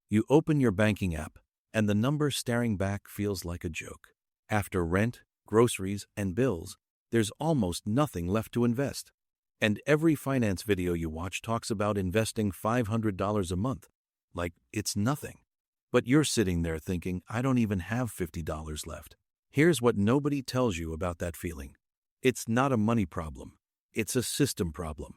You open your banking app, and the number staring back feels like a joke. After rent, groceries, and bills, there's almost nothing left to invest. And every finance video you watch talks about investing $500 a month, like it's nothing. But you're sitting there thinking, I don't even have $50 left. Here's what nobody tells you about that feeling. It's not a money problem. It's a system problem.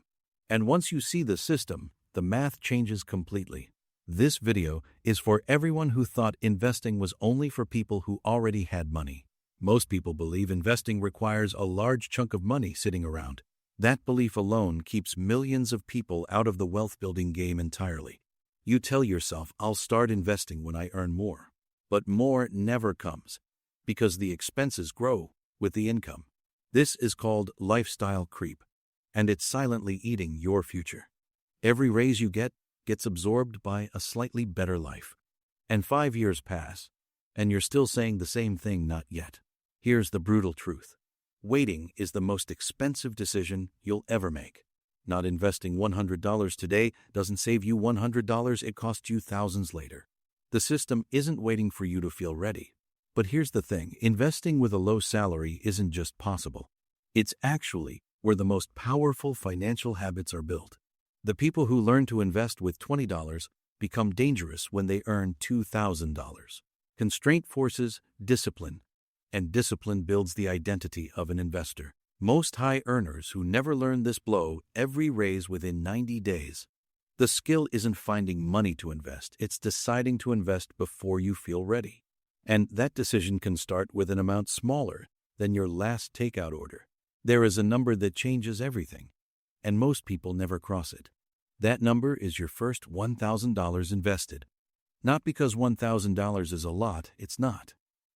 And once you see the system, the math changes completely. This video is for everyone who thought investing was only for people who already had money. Most people believe investing requires a large chunk of money sitting around. That belief alone keeps millions of people out of the wealth-building game entirely. You tell yourself, I'll start investing when I earn more. But more never comes, because the expenses grow with the income. This is called lifestyle creep, and it's silently eating your future. Every raise you get gets absorbed by a slightly better life. And 5 years pass, and you're still saying the same thing, not yet. Here's the brutal truth. Waiting is the most expensive decision you'll ever make. Not investing $100 today doesn't save you $100, it costs you thousands later. The system isn't waiting for you to feel ready. But here's the thing, investing with a low salary isn't just possible. It's actually where the most powerful financial habits are built. The people who learn to invest with $20 become dangerous when they earn $2,000. Constraint forces discipline, and discipline builds the identity of an investor. Most high earners who never learn this blow every raise within 90 days. The skill isn't finding money to invest, it's deciding to invest before you feel ready. And that decision can start with an amount smaller than your last takeout order. There is a number that changes everything, and most people never cross it. That number is your first $1,000 invested. Not because $1,000 is a lot, it's not,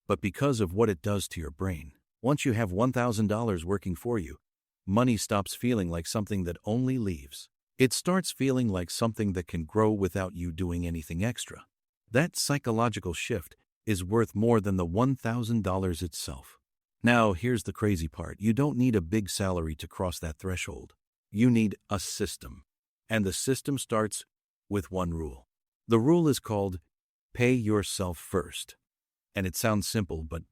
but because of what it does to your brain. Once you have $1,000 working for you, money stops feeling like something that only leaves. It starts feeling like something that can grow without you doing anything extra. That psychological shift is worth more than the $1,000 itself. Now, here's the crazy part. You don't need a big salary to cross that threshold. You need a system. And the system starts with one rule. The rule is called pay yourself first. And it sounds simple, but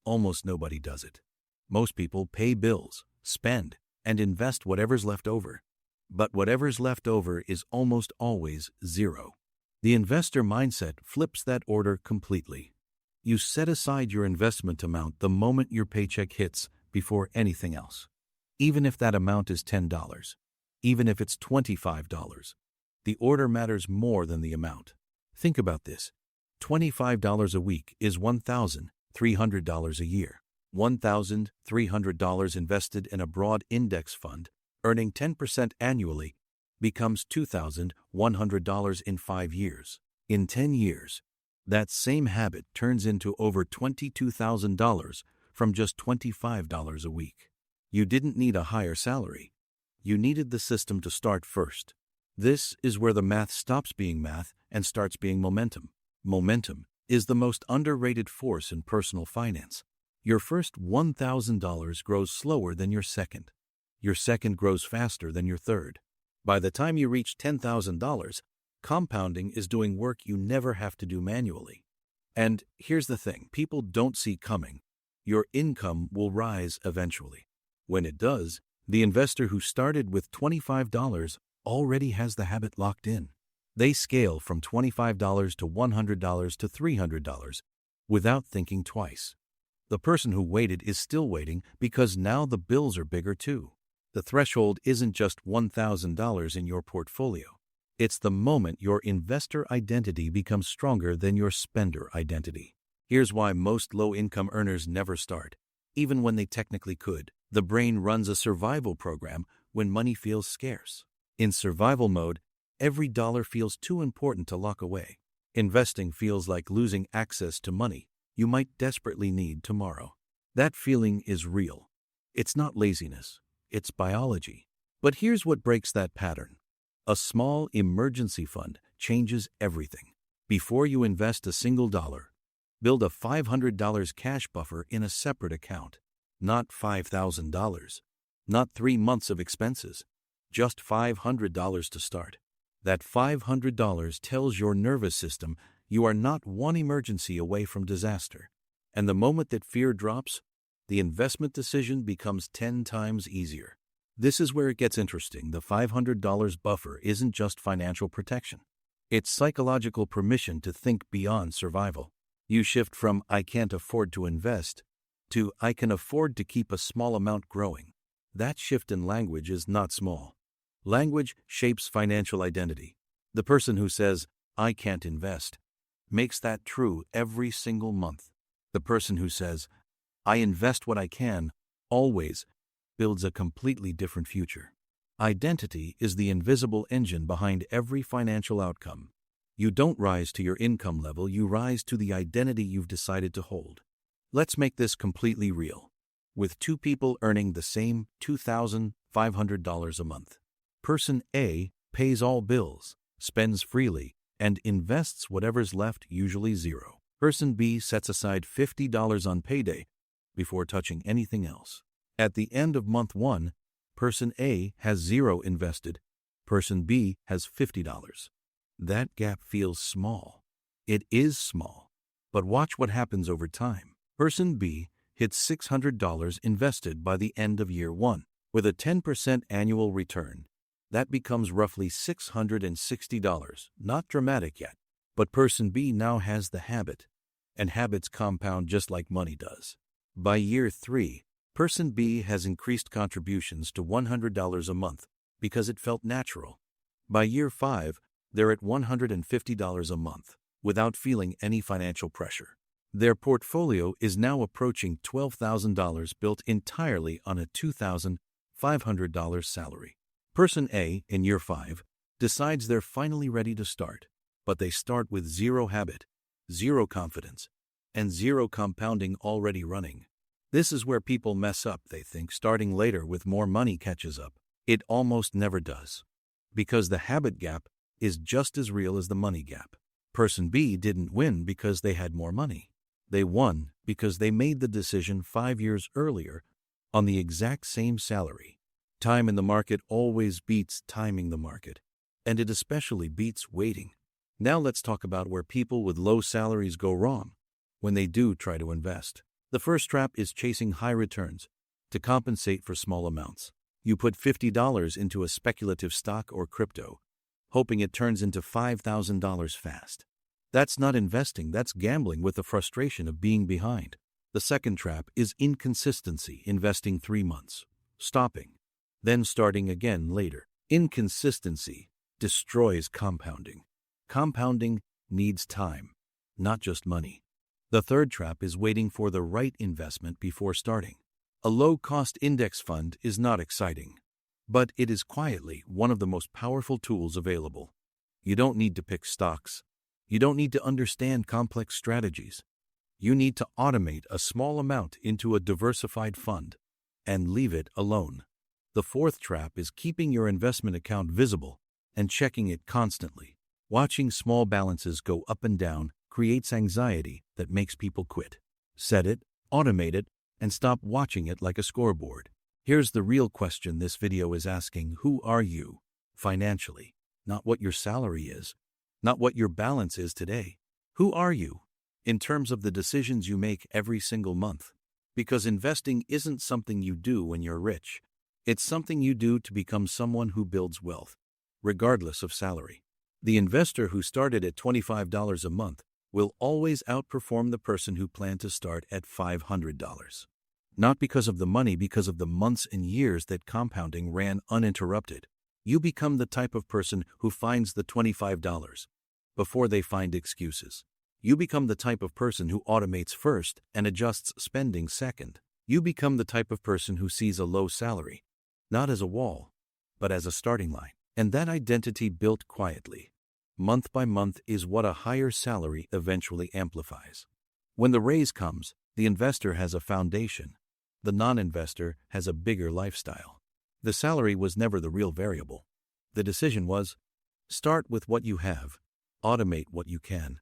almost nobody does it. Most people pay bills, spend, and invest whatever's left over. But whatever's left over is almost always zero. The investor mindset flips that order completely. You set aside your investment amount the moment your paycheck hits before anything else. Even if that amount is $10, even if it's $25, the order matters more than the amount. Think about this. $25 a week is $1,300 a year. $1,300 invested in a broad index fund, earning 10% annually, becomes $2,100 in 5 years. In 10 years, that same habit turns into over $22,000 from just $25 a week. You didn't need a higher salary. You needed the system to start first. This is where the math stops being math and starts being momentum. Momentum is the most underrated force in personal finance. Your first $1,000 grows slower than your second. Your second grows faster than your third. By the time you reach $10,000, compounding is doing work you never have to do manually. And here's the thing people don't see coming. Your income will rise eventually. When it does, the investor who started with $25 already has the habit locked in. They scale from $25 to $100 to $300 without thinking twice. The person who waited is still waiting because now the bills are bigger too. The threshold isn't just $1,000 in your portfolio. It's the moment your investor identity becomes stronger than your spender identity. Here's why most low-income earners never start, even when they technically could. The brain runs a survival program when money feels scarce. In survival mode, every dollar feels too important to lock away. Investing feels like losing access to money you might desperately need tomorrow. That feeling is real. It's not laziness, it's biology. But here's what breaks that pattern. A small emergency fund changes everything. Before you invest a single dollar, build a $500 cash buffer in a separate account. Not $5,000. Not 3 months of expenses. Just $500 to start. That $500 tells your nervous system you are not one emergency away from disaster. And the moment that fear drops, the investment decision becomes 10 times easier. This is where it gets interesting. The $500 buffer isn't just financial protection. It's psychological permission to think beyond survival. You shift from "I can't afford to invest" to "I can afford to keep a small amount growing." That shift in language is not small. Language shapes financial identity. The person who says, "I can't invest," makes that true every single month. The person who says, "I invest what I can," always builds a completely different future. Identity is the invisible engine behind every financial outcome. You don't rise to your income level, you rise to the identity you've decided to hold. Let's make this completely real. With two people earning the same $2,500 a month, person A pays all bills, spends freely, and invests whatever's left, usually zero. Person B sets aside $50 on payday before touching anything else. At the end of month 1, person A has zero invested, person B has $50. That gap feels small. It is small. But watch what happens over time. Person B hits $600 invested by the end of year 1. With a 10% annual return, that becomes roughly $660. Not dramatic yet, but person B now has the habit, and habits compound just like money does. By year 3, person B has increased contributions to $100 a month because it felt natural. By year 5, they're at $150 a month without feeling any financial pressure. Their portfolio is now approaching $12,000 built entirely on a $2,500 salary. Person A, in year 5, decides they're finally ready to start, but they start with zero habit, zero confidence, and zero compounding already running. This is where people mess up. They think starting later with more money catches up. It almost never does, because the habit gap is just as real as the money gap. Person B didn't win because they had more money. They won because they made the decision 5 years earlier on the exact same salary. Time in the market always beats timing the market, and it especially beats waiting. Now let's talk about where people with low salaries go wrong when they do try to invest. The first trap is chasing high returns to compensate for small amounts. You put $50 into a speculative stock or crypto, hoping it turns into $5,000 fast. That's not investing, that's gambling with the frustration of being behind. The second trap is inconsistency, investing 3 months, stopping, then starting again later. Inconsistency destroys compounding. Compounding needs time, not just money. The third trap is waiting for the right investment before starting. A low-cost index fund is not exciting, but it is quietly one of the most powerful tools available. You don't need to pick stocks. You don't need to understand complex strategies. You need to automate a small amount into a diversified fund and leave it alone. The fourth trap is keeping your investment account visible and checking it constantly. Watching small balances go up and down creates anxiety that makes people quit. Set it, automate it, and stop watching it like a scoreboard. Here's the real question this video is asking: who are you financially? Not what your salary is, not what your balance is today. Who are you in terms of the decisions you make every single month? Because investing isn't something you do when you're rich. It's something you do to become someone who builds wealth, regardless of salary. The investor who started at $25 a month will always outperform the person who planned to start at $500. Not because of the money, because of the months and years that compounding ran uninterrupted. You become the type of person who finds the $25 before they find excuses. You become the type of person who automates first and adjusts spending second. You become the type of person who sees a low salary not as a wall, but as a starting line. And that identity built quietly, month by month, is what a higher salary eventually amplifies. When the raise comes, the investor has a foundation. The non-investor has a bigger lifestyle. The salary was never the real variable. The decision was: start with what you have, automate what you can,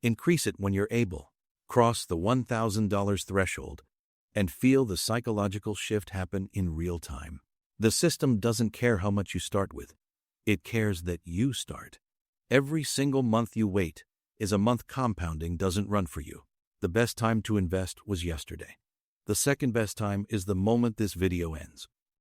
increase it when you're able, cross the $1,000 threshold, and feel the psychological shift happen in real time. The system doesn't care how much you start with. It cares that you start. Every single month you wait is a month compounding doesn't run for you. The best time to invest was yesterday. The second best time is the moment this video ends.